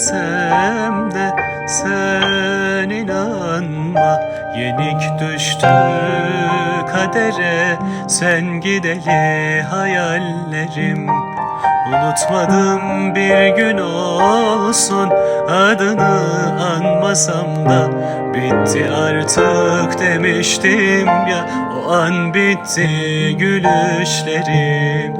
desem de sen inanma. Yenik düştü kadere, sen gideli hayallerim. Unutmadım bir gün olsun, adını anmasam da. Bitti artık demiştim ya, o an bitti gülüşlerim.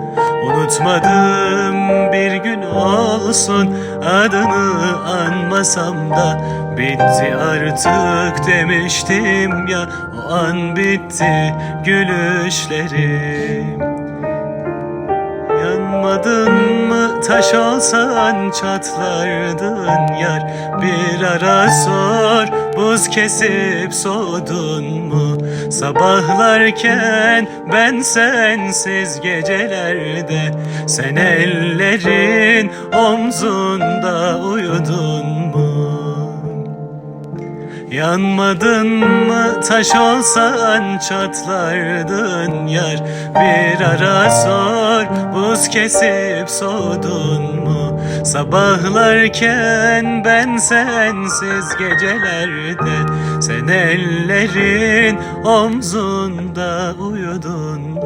Unutmadım bir gün olsun, adını anmasam da. Bitti artık demiştim ya, o an bitti gülüşlerim. Yanmadın mı, taş olsan çatlardın yar. Bir ara sor, buz kesip soğudun mu? Sabahlarken ben sensiz gecelerde, sen ellerin omzunda uyudun mu? Yanmadın mı, taş olsan çatlardın yar. Bir ara sor, buz kesip soğudun mu? Sabahlarken ben sensiz gecelerde, sen ellerin omzunda uyudun mu?